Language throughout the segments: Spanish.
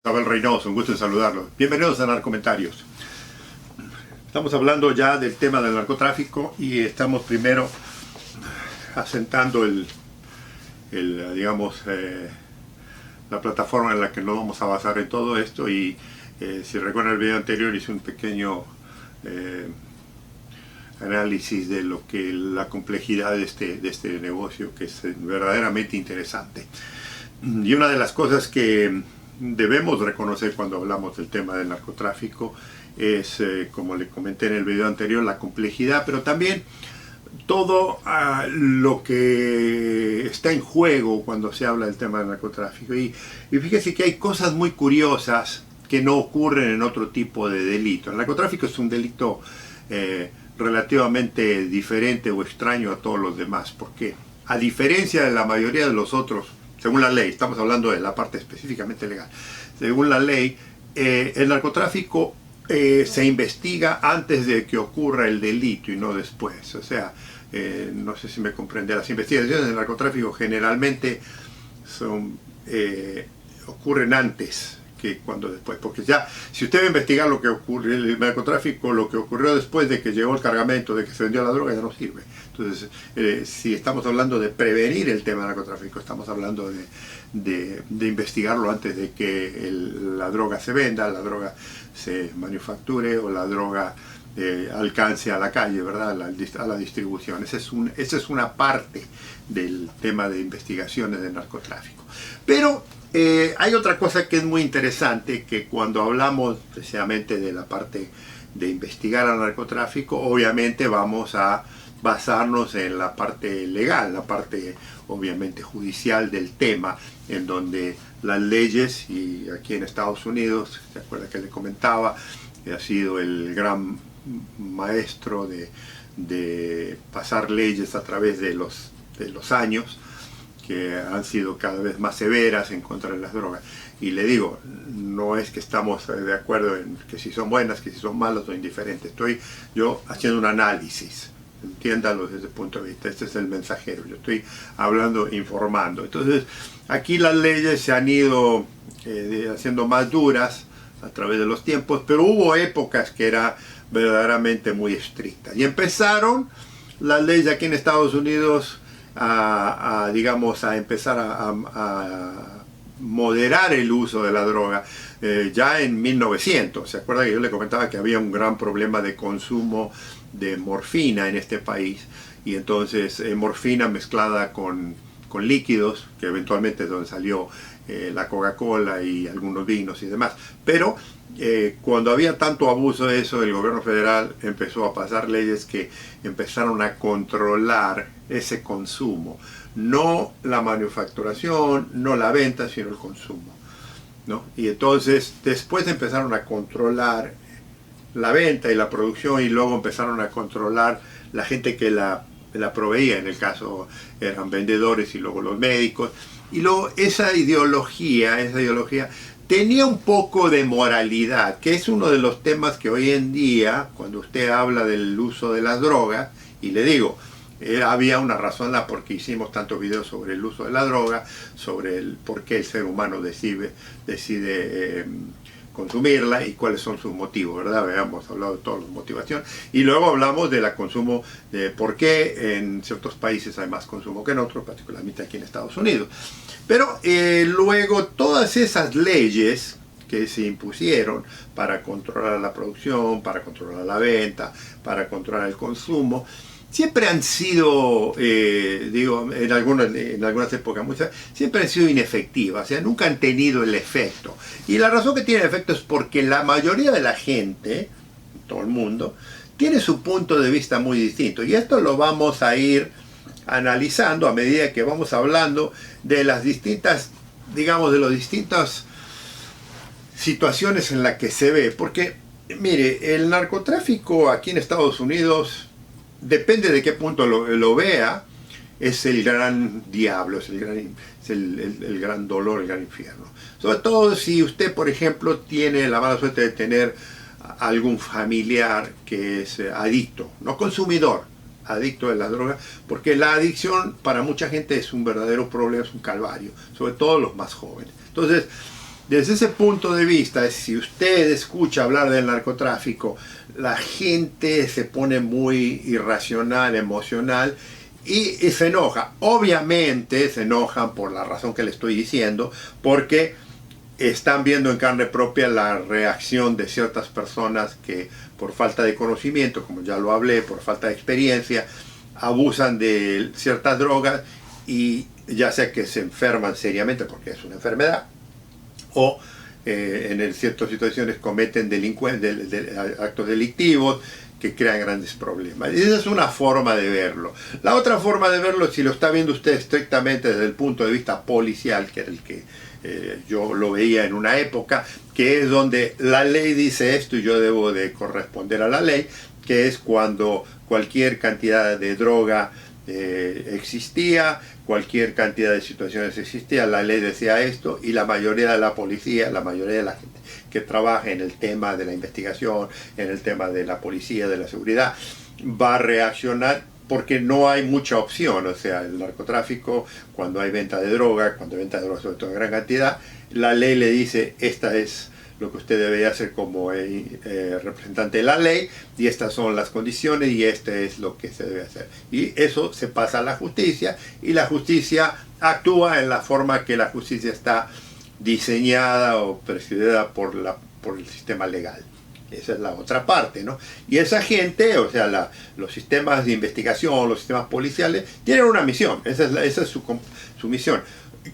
Isabel Reynoso, un gusto en saludarlos. Bienvenidos a Narcomentarios. Estamos hablando ya del tema del narcotráfico y estamos primero asentando la plataforma en la que nos vamos a basar en todo esto. Y si recuerdan el video anterior, hice un pequeño análisis de la complejidad de este negocio, que es verdaderamente interesante. Y una de las cosas que debemos reconocer cuando hablamos del tema del narcotráfico es, como le comenté en el video anterior, la complejidad, pero también todo lo que está en juego cuando se habla del tema del narcotráfico. Y fíjese que hay cosas muy curiosas que no ocurren en otro tipo de delito. El narcotráfico es un delito relativamente diferente o extraño a todos los demás, porque a diferencia de la mayoría de los otros, según la ley, estamos hablando de la parte específicamente legal, según la ley, el narcotráfico se investiga antes de que ocurra el delito y no después. O sea, no sé si me comprende, las investigaciones del narcotráfico generalmente ocurren antes que cuando después, porque ya, si usted va a investigar lo que ocurre, el narcotráfico, lo que ocurrió después de que llegó el cargamento, de que se vendió la droga, ya no sirve. Entonces, si estamos hablando de prevenir el tema del narcotráfico, estamos hablando de investigarlo antes de que la droga se venda, la droga se manufacture o la droga alcance a la calle, ¿verdad? A la distribución. Esa es una parte del tema de investigaciones de narcotráfico. Pero hay otra cosa que es muy interesante, que cuando hablamos precisamente de la parte de investigar al narcotráfico, obviamente vamos a basarnos en la parte legal, la parte obviamente judicial del tema, en donde las leyes, y aquí en Estados Unidos, ¿se acuerda que le comentaba? Que ha sido el gran maestro de pasar leyes a través de los años, que han sido cada vez más severas en contra de las drogas. Y le digo, no es que estamos de acuerdo en que si son buenas, que si son malas o indiferentes. Estoy yo haciendo un análisis, entiéndalo desde ese punto de vista. Este es el mensajero, yo estoy hablando, informando. Entonces, aquí las leyes se han ido haciendo más duras a través de los tiempos, pero hubo épocas que era verdaderamente muy estrictas. Y empezaron las leyes aquí en Estados Unidos a empezar a moderar el uso de la droga ya en 1900. ¿Se acuerda que yo le comentaba que había un gran problema de consumo de morfina en este país? Y entonces morfina mezclada con líquidos, que eventualmente es donde salió la Coca-Cola y algunos vinos y demás. Pero cuando había tanto abuso de eso, el gobierno federal empezó a pasar leyes que empezaron a controlar ese consumo. No la manufacturación, no la venta, sino el consumo, ¿no? Y entonces después empezaron a controlar la venta y la producción, y luego empezaron a controlar la gente que la proveía. En el caso eran vendedores y luego los médicos. Y luego esa ideología tenía un poco de moralidad, que es uno de los temas que hoy en día, cuando usted habla del uso de las drogas, y le digo, había una razón por qué hicimos tantos videos sobre el uso de la droga, sobre el por qué el ser humano decide consumirla y cuáles son sus motivos, ¿verdad? Hemos hablado de todas las motivaciones, y luego hablamos de consumo, de por qué en ciertos países hay más consumo que en otros, particularmente aquí en Estados Unidos. Pero luego todas esas leyes que se impusieron para controlar la producción, para controlar la venta, para controlar el consumo, siempre han sido, en algunas épocas, siempre han sido inefectivas. O sea, nunca han tenido el efecto. Y la razón que tienen efecto es porque la mayoría de la gente, todo el mundo, tiene su punto de vista muy distinto. Y esto lo vamos a ir analizando a medida que vamos hablando de las distintas, de las distintas situaciones en las que se ve. Porque, mire, el narcotráfico aquí en Estados Unidos, depende de qué punto lo vea, es el gran diablo, es el gran dolor, el gran infierno. Sobre todo si usted, por ejemplo, tiene la mala suerte de tener algún familiar que es adicto, no consumidor, adicto de la droga, porque la adicción para mucha gente es un verdadero problema, es un calvario, sobre todo los más jóvenes. Entonces, desde ese punto de vista, si usted escucha hablar del narcotráfico, la gente se pone muy irracional, emocional y se enoja. Obviamente se enojan por la razón que le estoy diciendo, porque están viendo en carne propia la reacción de ciertas personas que por falta de conocimiento, como ya lo hablé, por falta de experiencia, abusan de ciertas drogas y ya sea que se enferman seriamente porque es una enfermedad, o en ciertas situaciones cometen actos delictivos que crean grandes problemas. Y esa es una forma de verlo. La otra forma de verlo, si lo está viendo usted estrictamente desde el punto de vista policial, que era el que yo lo veía en una época, que es donde la ley dice esto y yo debo de corresponder a la ley, que es cuando cualquier cantidad de droga existía, cualquier cantidad de situaciones existía, la ley decía esto, y la mayoría de la policía, la mayoría de la gente que trabaja en el tema de la investigación, en el tema de la policía, de la seguridad, va a reaccionar porque no hay mucha opción. O sea, el narcotráfico, cuando hay venta de droga, sobre todo en gran cantidad, la ley le dice, esta es lo que usted debe hacer como representante de la ley, y estas son las condiciones, y este es lo que se debe hacer. Y eso se pasa a la justicia, y la justicia actúa en la forma que la justicia está diseñada o prescribida por el sistema legal. Esa es la otra parte, ¿no? Y esa gente, o sea, los sistemas de investigación, los sistemas policiales, tienen una misión. Esa es su misión.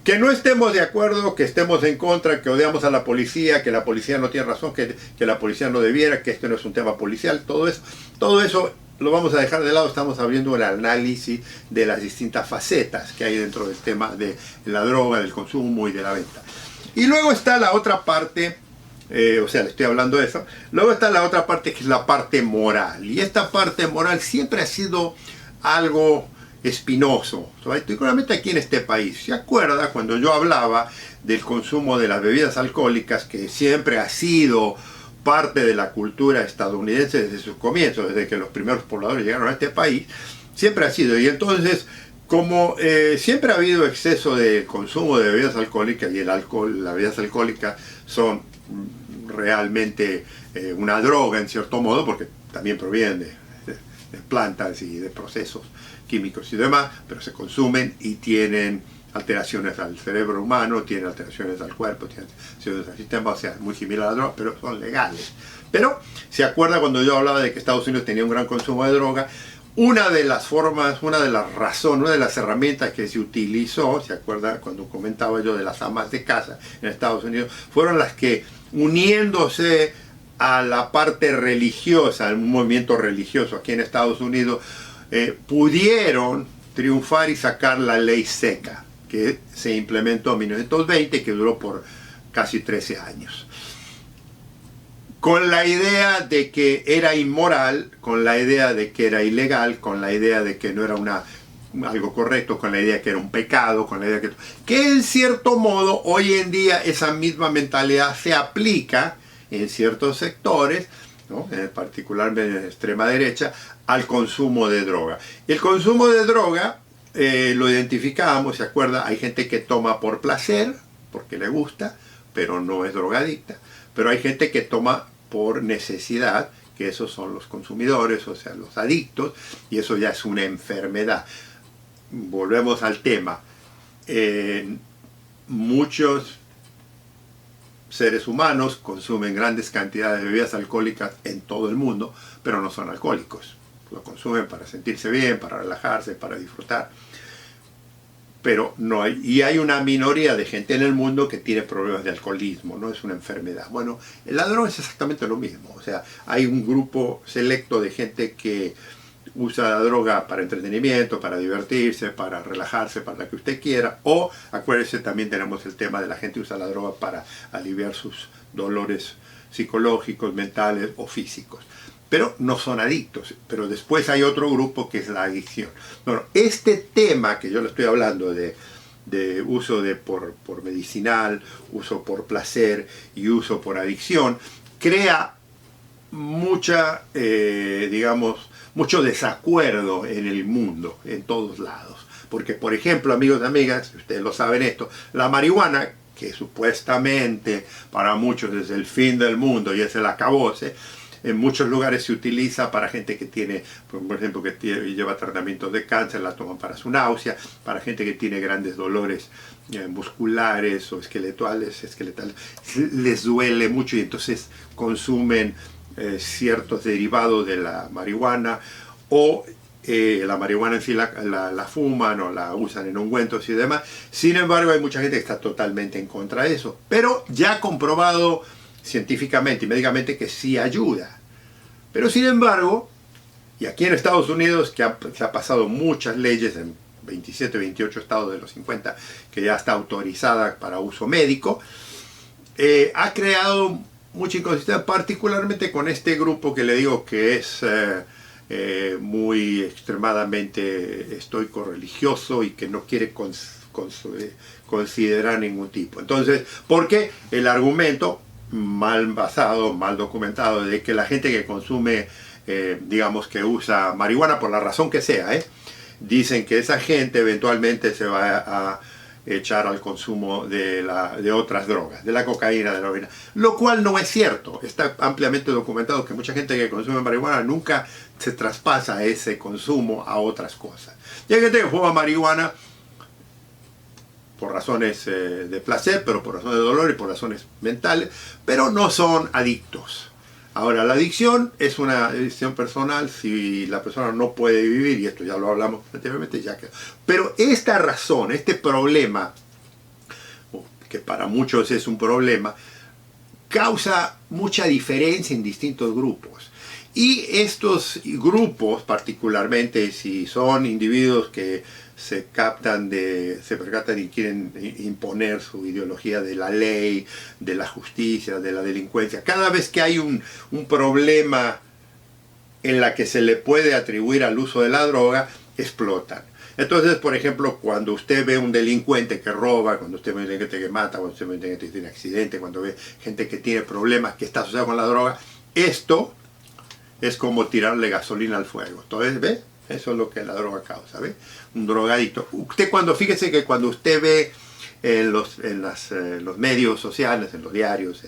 Que no estemos de acuerdo, que estemos en contra, que odiamos a la policía, que la policía no tiene razón, que la policía no debiera, que esto no es un tema policial, todo eso lo vamos a dejar de lado. Estamos abriendo el análisis de las distintas facetas que hay dentro del tema de la droga, del consumo y de la venta. Y luego está la otra parte, o sea, le estoy hablando de eso, luego está la otra parte que es la parte moral. Y esta parte moral siempre ha sido algo espinoso, particularmente aquí en este país. ¿Se acuerda cuando yo hablaba del consumo de las bebidas alcohólicas, que siempre ha sido parte de la cultura estadounidense desde sus comienzos, desde que los primeros pobladores llegaron a este país? Siempre ha sido. Y entonces, como siempre ha habido exceso de consumo de bebidas alcohólicas, y las bebidas alcohólicas son realmente una droga en cierto modo, porque también provienen de plantas y de procesos químicos y demás, pero se consumen y tienen alteraciones al cerebro humano, tienen alteraciones al cuerpo, tienen alteraciones al sistema, o sea, muy similar a la droga, pero son legales. Pero, ¿se acuerda cuando yo hablaba de que Estados Unidos tenía un gran consumo de droga? Una de las formas, una de las razones, una de las herramientas que se utilizó, ¿se acuerda cuando comentaba yo de las amas de casa en Estados Unidos? Fueron las que, uniéndose a la parte religiosa, un movimiento religioso aquí en Estados Unidos, pudieron triunfar y sacar la ley seca, que se implementó en 1920, que duró por casi 13 años. Con la idea de que era inmoral, con la idea de que era ilegal, con la idea de que no era algo correcto, con la idea de que era un pecado, con la idea que en cierto modo hoy en día esa misma mentalidad se aplica en ciertos sectores, ¿no? Particularmente en la extrema derecha, al consumo de droga. El consumo de droga lo identificamos, ¿se acuerda? Hay gente que toma por placer, porque le gusta, pero no es drogadicta. Pero hay gente que toma por necesidad, que esos son los consumidores, o sea, los adictos, y eso ya es una enfermedad. Volvemos al tema. Muchos seres humanos consumen grandes cantidades de bebidas alcohólicas en todo el mundo, pero no son alcohólicos. Lo consumen para sentirse bien, para relajarse, para disfrutar. Pero no hay, y hay una minoría de gente en el mundo que tiene problemas de alcoholismo, no es una enfermedad. Bueno, la droga es exactamente lo mismo. O sea, hay un grupo selecto de gente que usa la droga para entretenimiento, para divertirse, para relajarse, para lo que usted quiera. O, acuérdese, también tenemos el tema de la gente que usa la droga para aliviar sus dolores psicológicos, mentales o físicos. Pero no son adictos. Pero después hay otro grupo que es la adicción. Bueno, este tema que yo le estoy hablando de uso por medicinal, uso por placer y uso por adicción, crea mucho desacuerdo en el mundo, en todos lados. Porque, por ejemplo, amigos y amigas, ustedes lo saben esto, la marihuana, que supuestamente para muchos es el fin del mundo y es el acabose, en muchos lugares se utiliza para gente que tiene, por ejemplo, que lleva tratamientos de cáncer, la toman para su náusea, para gente que tiene grandes dolores musculares o esqueletales, les duele mucho y entonces consumen ciertos derivados de la marihuana, o la marihuana en sí la fuman o la usan en ungüentos y demás. Sin embargo, hay mucha gente que está totalmente en contra de eso, pero ya comprobado científicamente y médicamente que sí ayuda. Pero sin embargo, y aquí en Estados Unidos, que ha pasado muchas leyes en 27, 28 estados de los 50, que ya está autorizada para uso médico, ha creado mucha inconsistencia, particularmente con este grupo que le digo que es muy extremadamente estoico religioso y que no quiere considerar ningún tipo. Entonces, porque el argumento mal basado, mal documentado, de que la gente que consume, digamos que usa marihuana por la razón que sea, dicen que esa gente eventualmente se va a echar al consumo de otras drogas, de la cocaína, de la heroína, lo cual no es cierto. Está ampliamente documentado que mucha gente que consume marihuana nunca se traspasa ese consumo a otras cosas. Y hay gente que fuma marihuana por razones de placer, pero por razones de dolor y por razones mentales, pero no son adictos. Ahora, la adicción es una decisión personal. Si la persona no puede vivir, y esto ya lo hablamos anteriormente, ya que... Pero esta razón, este problema, que para muchos es un problema, causa mucha diferencia en distintos grupos. Y estos grupos, particularmente si son individuos que se percatan y quieren imponer su ideología de la ley, de la justicia, de la delincuencia, cada vez que hay un problema en la que se le puede atribuir al uso de la droga, explotan. Entonces, por ejemplo, cuando usted ve un delincuente que roba, cuando usted ve un delincuente que mata, cuando usted ve un delincuente que tiene accidente, cuando ve gente que tiene problemas que está asociada con la droga, esto es como tirarle gasolina al fuego. Entonces, ¿ve? Eso es lo que la droga causa, ¿ve? Un drogadicto. Fíjese que cuando usted ve en los medios sociales, en los diarios,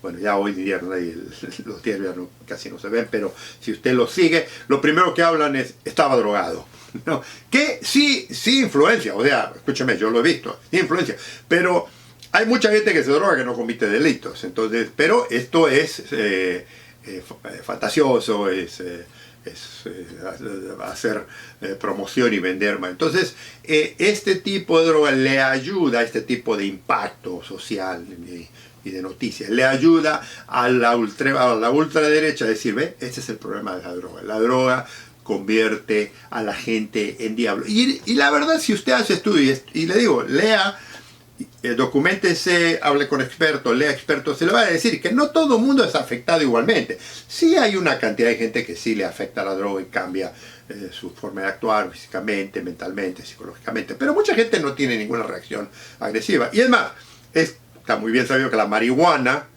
bueno, ya hoy día los diarios ya casi no se ven, pero si usted los sigue, lo primero que hablan es, estaba drogado, ¿no? Que sí influencia, o sea, escúcheme, yo lo he visto, sí influencia, pero hay mucha gente que se droga que no comete delitos, entonces, pero esto es fantasioso, es hacer promoción y vender más. Entonces, este tipo de droga le ayuda a este tipo de impacto social y de noticias. Le ayuda a la ultraderecha a decir, ve, este es el problema de la droga. La droga convierte a la gente en diablo. Y la verdad, si usted hace estudios, y le digo, lea, documéntese, hable con expertos, lea expertos, se le va a decir que no todo el mundo es afectado igualmente. Sí hay una cantidad de gente que sí le afecta la droga y cambia su forma de actuar físicamente, mentalmente, psicológicamente, pero mucha gente no tiene ninguna reacción agresiva. Y es más, está muy bien sabido que la marihuana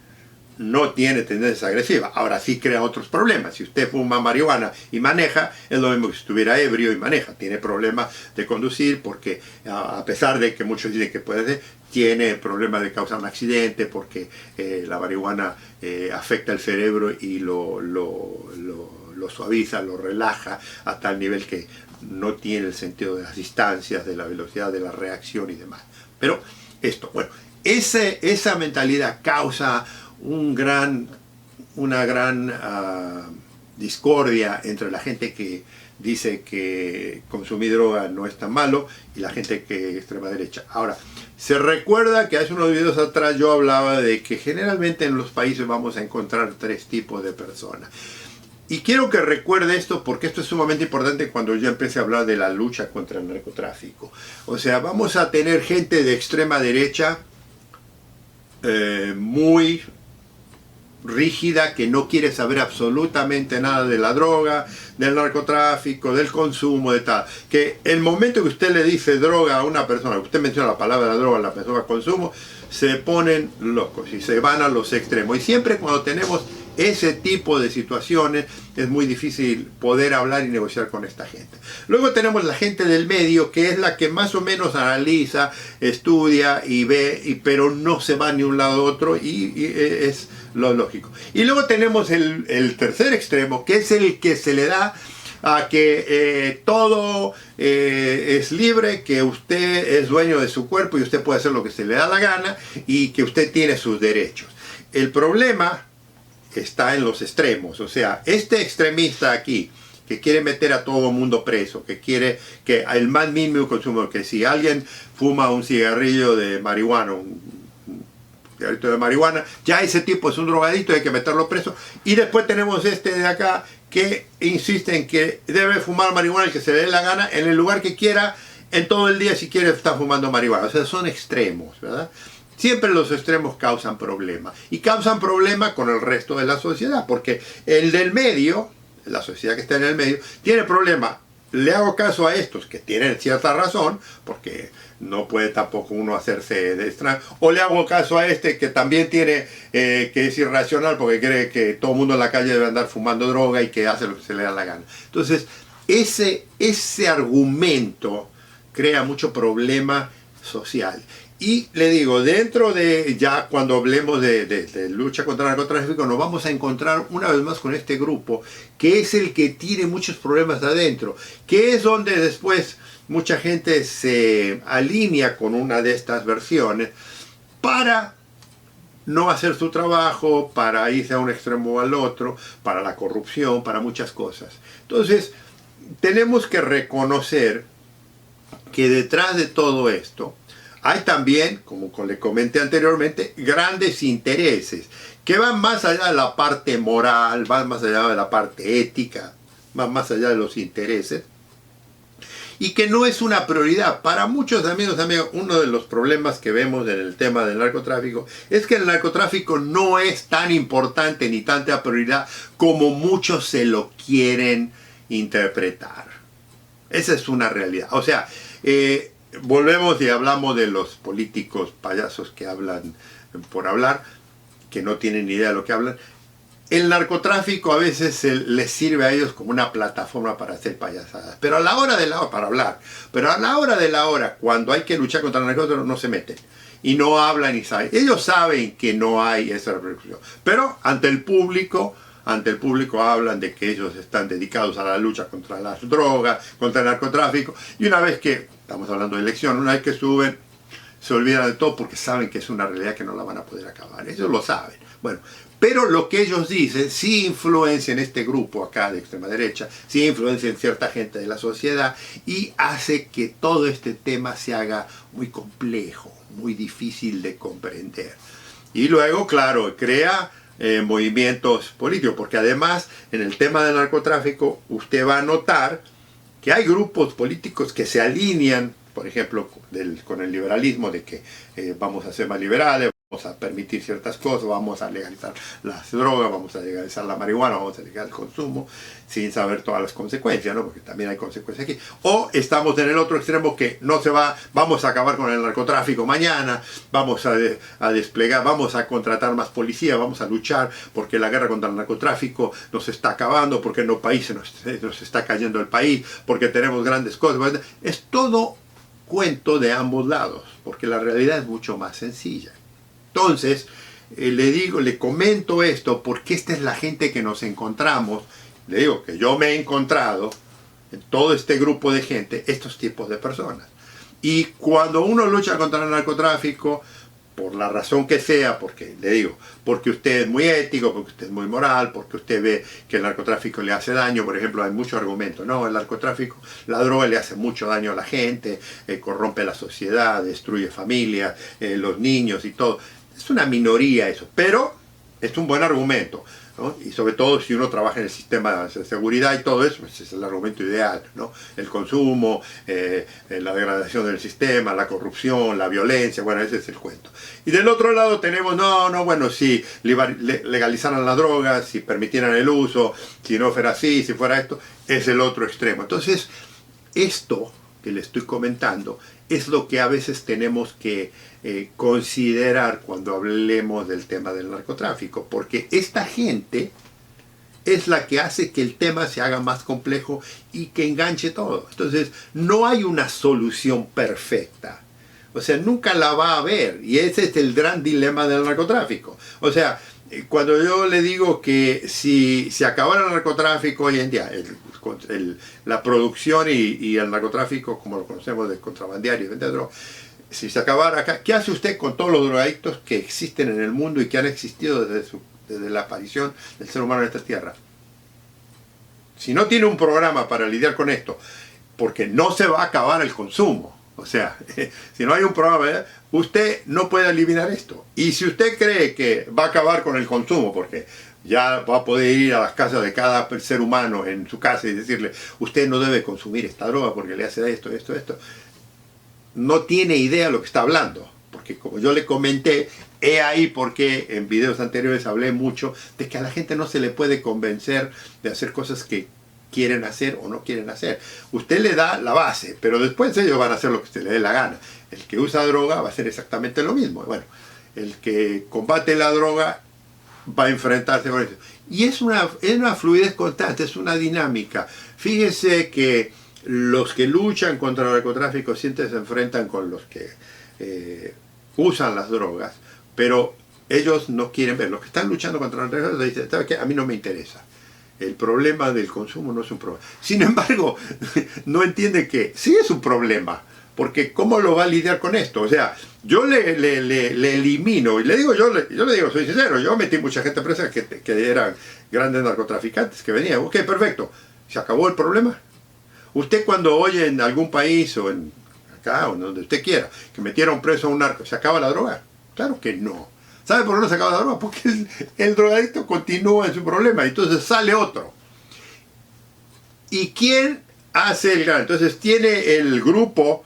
no tiene tendencias agresivas. Ahora sí crea otros problemas. Si usted fuma marihuana y maneja, es lo mismo que si estuviera ebrio y maneja. Tiene problemas de conducir porque, a pesar de que muchos dicen que puede ser, tiene problemas de causar un accidente porque la marihuana afecta el cerebro y lo suaviza, lo relaja a tal nivel que no tiene el sentido de las distancias, de la velocidad de la reacción y demás. Pero esto, bueno, esa mentalidad causa una gran discordia entre la gente que dice que consumir droga no es tan malo y la gente que es extrema derecha. Ahora, se recuerda que hace unos videos atrás yo hablaba de que generalmente en los países vamos a encontrar tres tipos de personas. Y quiero que recuerde esto porque esto es sumamente importante cuando yo empecé a hablar de la lucha contra el narcotráfico. O sea, vamos a tener gente de extrema derecha muy rígida, que no quiere saber absolutamente nada de la droga, del narcotráfico, del consumo, de tal. Que el momento que usted le dice droga a una persona, que usted menciona la palabra droga a la persona consumo, se ponen locos y se van a los extremos. Y siempre cuando tenemos ese tipo de situaciones es muy difícil poder hablar y negociar con esta gente. Luego tenemos la gente del medio, que es la que más o menos analiza, estudia y ve, pero no se va ni un lado a otro, y es lo lógico. Y luego tenemos el tercer extremo, que es el que se le da a que todo es libre, que usted es dueño de su cuerpo y usted puede hacer lo que se le da la gana y que usted tiene sus derechos. El problema está en los extremos, o sea, este extremista aquí, que quiere meter a todo el mundo preso, que quiere que el más mínimo consumo, que si alguien fuma un cigarrillo de marihuana, de marihuana, ya ese tipo es un drogadito, hay que meterlo preso. Y después tenemos este de acá que insiste en que debe fumar marihuana el que se le dé la gana en el lugar que quiera, en todo el día si quiere estar fumando marihuana. O sea, son extremos, ¿verdad? Siempre los extremos causan problemas. Y causan problemas con el resto de la sociedad, porque el del medio, la sociedad que está en el medio, tiene problemas. Le hago caso a estos que tienen cierta razón, porque no puede tampoco uno hacerse de extraño. O le hago caso a este que también tiene, que es irracional porque cree que todo el mundo en la calle debe andar fumando droga y que hace lo que se le da la gana. Entonces, ese argumento crea mucho problema social. Y le digo, dentro de, ya cuando hablemos de lucha contra el narcotráfico, nos vamos a encontrar una vez más con este grupo, que es el que tiene muchos problemas adentro, que es donde después mucha gente se alinea con una de estas versiones para no hacer su trabajo, para irse a un extremo o al otro, para la corrupción, para muchas cosas. Entonces, tenemos que reconocer que detrás de todo esto hay también, como le comenté anteriormente, grandes intereses que van más allá de la parte moral, van más allá de la parte ética, van más allá de los intereses, y que no es una prioridad. Para muchos amigos, uno de los problemas que vemos en el tema del narcotráfico es que el narcotráfico no es tan importante ni tanta prioridad como muchos se lo quieren interpretar. Esa es una realidad. O sea, volvemos y hablamos de los políticos payasos que hablan por hablar, que no tienen ni idea de lo que hablan. El narcotráfico a veces les sirve a ellos como una plataforma para hacer payasadas. Pero a la hora de la hora, para hablar, pero a la hora de la hora, cuando hay que luchar contra el narcotráfico, no se meten. Y no hablan y saben. Ellos saben que no hay esa repercusión. Pero ante el público hablan de que ellos están dedicados a la lucha contra las drogas, contra el narcotráfico. Y una vez que, estamos hablando de elección, una vez que suben, se olvidan de todo porque saben que es una realidad que no la van a poder acabar. Ellos lo saben. Bueno, pero lo que ellos dicen sí influencia en este grupo acá de extrema derecha, sí influencia en cierta gente de la sociedad y hace que todo este tema se haga muy complejo, muy difícil de comprender. Y luego, claro, crea movimientos políticos, porque además en el tema del narcotráfico usted va a notar que hay grupos políticos que se alinean, por ejemplo, con el liberalismo, de que vamos a ser más liberales, vamos a permitir ciertas cosas, vamos a legalizar las drogas, vamos a legalizar la marihuana, vamos a legalizar el consumo, sin saber todas las consecuencias, ¿no? Porque también hay consecuencias aquí. O estamos en el otro extremo que no se va, vamos a acabar con el narcotráfico mañana, vamos a desplegar, vamos a contratar más policía, vamos a luchar porque la guerra contra el narcotráfico nos está acabando, porque en los países nos está cayendo el país, porque tenemos grandes cosas. Es todo cuento de ambos lados, porque la realidad es mucho más sencilla. Entonces, le comento esto porque esta es la gente que nos encontramos. Le digo que yo me he encontrado en todo este grupo de gente, estos tipos de personas. Y cuando uno lucha contra el narcotráfico, por la razón que sea, porque le digo, porque usted es muy ético, porque usted es muy moral, porque usted ve que el narcotráfico le hace daño, por ejemplo, hay muchos argumentos, no, el narcotráfico, la droga le hace mucho daño a la gente, corrompe la sociedad, destruye familias, los niños y todo. Es una minoría eso, pero es un buen argumento, ¿no? Y sobre todo si uno trabaja en el sistema de seguridad y todo eso, pues es el argumento ideal, ¿no? El consumo, la degradación del sistema, la corrupción, la violencia, bueno, ese es el cuento. Y del otro lado tenemos, bueno, si legalizaran la droga, si permitieran el uso, si no fuera así, si fuera esto, es el otro extremo. Entonces, esto que le estoy comentando es lo que a veces tenemos que considerar cuando hablemos del tema del narcotráfico, porque esta gente es la que hace que el tema se haga más complejo y que enganche todo. Entonces, no hay una solución perfecta. O sea, nunca la va a haber. Y ese es el gran dilema del narcotráfico. O sea, cuando yo le digo que si se acabara el narcotráfico hoy en día, la producción y el narcotráfico, como lo conocemos, de contrabandear y vender drogas, si se acabara acá, ¿qué hace usted con todos los drogadictos que existen en el mundo y que han existido desde la aparición del ser humano en esta tierra? Si no tiene un programa para lidiar con esto, porque no se va a acabar el consumo, o sea, si no hay un programa, usted no puede eliminar esto. Y si usted cree que va a acabar con el consumo, porque ya va a poder ir a las casas de cada ser humano en su casa y decirle, usted no debe consumir esta droga porque le hace esto, esto, esto, no tiene idea de lo que está hablando. Porque como yo le comenté, he ahí porque en videos anteriores hablé mucho de que a la gente no se le puede convencer de hacer cosas que quieren hacer o no quieren hacer. Usted le da la base, pero después ellos van a hacer lo que se le dé la gana. El que usa droga va a hacer exactamente lo mismo. Bueno, el que combate la droga va a enfrentarse con eso. Y es una fluidez constante, es una dinámica. Fíjese que los que luchan contra el narcotráfico siempre se enfrentan con los que usan las drogas, pero ellos no quieren ver. Los que están luchando contra el narcotráfico dicen, ¿sabe qué? A mí no me interesa. El problema del consumo no es un problema. Sin embargo, no entiende que sí es un problema, porque ¿cómo lo va a lidiar con esto? O sea, yo le elimino, y le digo, yo le digo, soy sincero, yo metí mucha gente presa que eran grandes narcotraficantes, que venían, ok, perfecto, ¿se acabó el problema? Usted cuando oye en algún país, o acá, o donde usted quiera, que metieron preso a un narco, ¿se acaba la droga? Claro que no. ¿Sabe por qué no se acaba la droga? Porque el drogadicto continúa en su problema, entonces sale otro. ¿Y quién hace el gran? Entonces tiene el grupo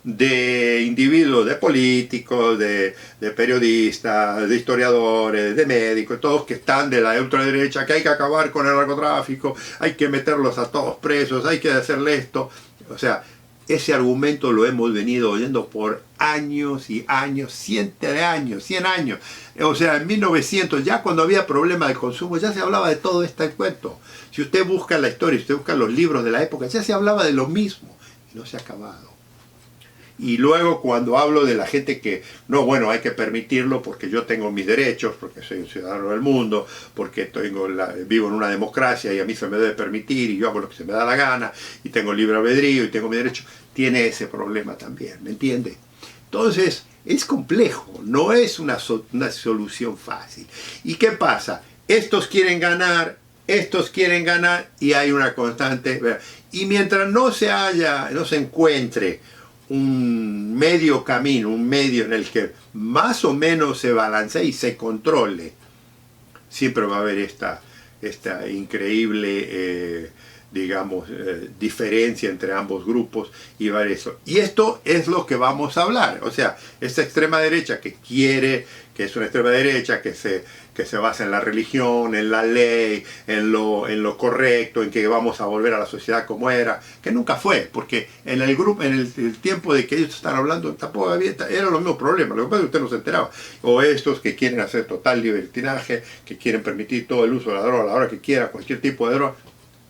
de individuos, de políticos, de periodistas, de historiadores, de médicos, todos que están de la ultraderecha, que hay que acabar con el narcotráfico, hay que meterlos a todos presos, hay que hacerle esto. O sea, ese argumento lo hemos venido oyendo por años y años, cientos de años, 100 años. O sea, en 1900, ya cuando había problema de consumo, ya se hablaba de todo este cuento. Si usted busca la historia, si usted busca los libros de la época, ya se hablaba de lo mismo y no se ha acabado. Y luego cuando hablo de la gente que, no, bueno, hay que permitirlo porque yo tengo mis derechos, porque soy un ciudadano del mundo, porque vivo en una democracia y a mí se me debe permitir y yo hago lo que se me da la gana y tengo libre albedrío y tengo mi derecho, tiene ese problema también, ¿me entiende? Entonces, es complejo, no es una solución fácil. ¿Y qué pasa? Estos quieren ganar y hay una constante. Y mientras no se encuentre un medio camino, un medio en el que más o menos se balancee y se controle, siempre va a haber esta increíble, diferencia entre ambos grupos y va a haber eso. Y esto es lo que vamos a hablar. O sea, esta extrema derecha que es una extrema derecha que se basa en la religión, en la ley, en lo correcto, en que vamos a volver a la sociedad como era, que nunca fue, porque en el tiempo de que ellos están hablando, tampoco era los mismos problemas, lo que pasa es que usted no se enteraba. O estos que quieren hacer total libertinaje, que quieren permitir todo el uso de la droga a la hora que quiera, cualquier tipo de droga,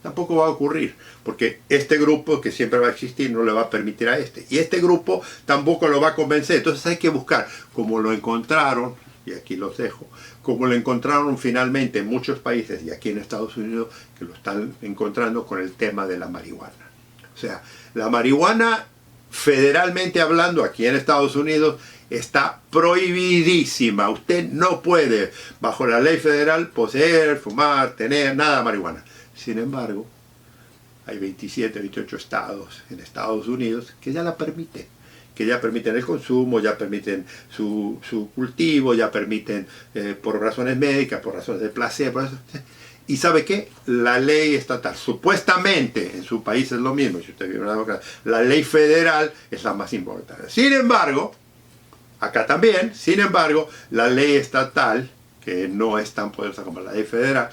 tampoco va a ocurrir, porque este grupo que siempre va a existir no le va a permitir a este, y este grupo tampoco lo va a convencer. Entonces hay que buscar, como lo encontraron, y aquí los dejo, como lo encontraron finalmente en muchos países y aquí en Estados Unidos, que lo están encontrando con el tema de la marihuana. O sea, la marihuana, federalmente hablando, aquí en Estados Unidos, está prohibidísima. Usted no puede, bajo la ley federal, poseer, fumar, tener nada de marihuana. Sin embargo, hay 27, 28 estados en Estados Unidos que ya la permiten. Que ya permiten el consumo, ya permiten su cultivo, ya permiten por razones médicas, por razones de placer. Y ¿sabe qué? La ley estatal, supuestamente en su país es lo mismo, si usted vive en una democracia, la ley federal es la más importante. Sin embargo, acá también, la ley estatal, que no es tan poderosa como la ley federal,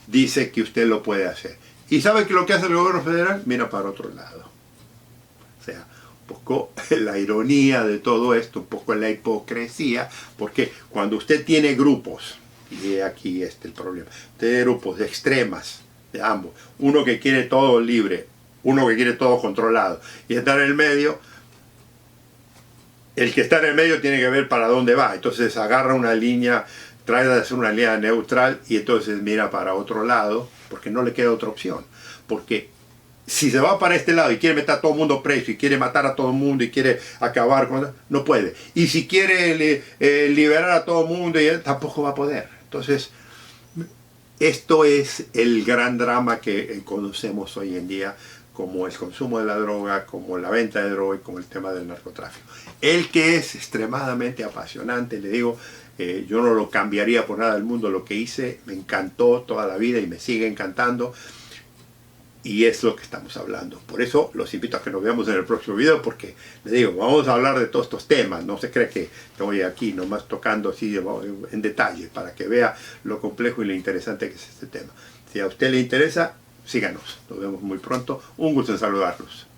dice que usted lo puede hacer. ¿Y sabe que lo que hace el gobierno federal? Mira para otro lado. O sea, poco la ironía de todo esto, un poco la hipocresía, porque cuando usted tiene grupos, y aquí está el problema, tiene grupos de extremas, de ambos, uno que quiere todo libre, uno que quiere todo controlado, y estar en el medio, el que está en el medio tiene que ver para dónde va, entonces agarra una línea, trae de hacer una línea neutral, y entonces mira para otro lado, porque no le queda otra opción, porque si se va para este lado y quiere meter a todo el mundo preso y quiere matar a todo el mundo y quiere acabar con... no puede. Y si quiere liberar a todo el mundo, tampoco va a poder. Entonces, esto es el gran drama que conocemos hoy en día, como el consumo de la droga, como la venta de droga y como el tema del narcotráfico. El que es extremadamente apasionante, le digo, yo no lo cambiaría por nada del mundo lo que hice, me encantó toda la vida y me sigue encantando. Y es lo que estamos hablando. Por eso los invito a que nos veamos en el próximo video, porque les digo, vamos a hablar de todos estos temas. No se cree que estoy aquí nomás tocando así en detalle, para que vea lo complejo y lo interesante que es este tema. Si a usted le interesa, síganos. Nos vemos muy pronto. Un gusto en saludarlos.